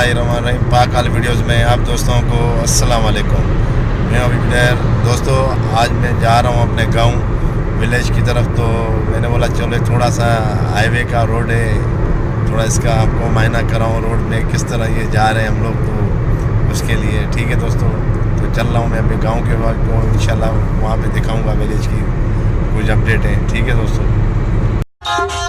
बिस्मिल्लाहिर्रहमानिर्रहीम। पाक वाले वीडियोज़ में आप दोस्तों को अस्सलाम वालेकुम। मैं अभी बिडैर दोस्तों, आज मैं जा रहा हूँ अपने गांव विलेज की तरफ। तो मैंने बोला चलो थोड़ा सा हाईवे का रोड है, थोड़ा इसका आपको मायना कराऊँ रोड में किस तरह ये जा रहे हैं हम लोग, तो उसके लिए ठीक है दोस्तों। तो चल रहा हूँ मैं अपने गाँव के बाद, तो इंशाल्लाह वहाँ पे दिखाऊँगा विलेज की कुछ अपडेट है। ठीक है दोस्तों।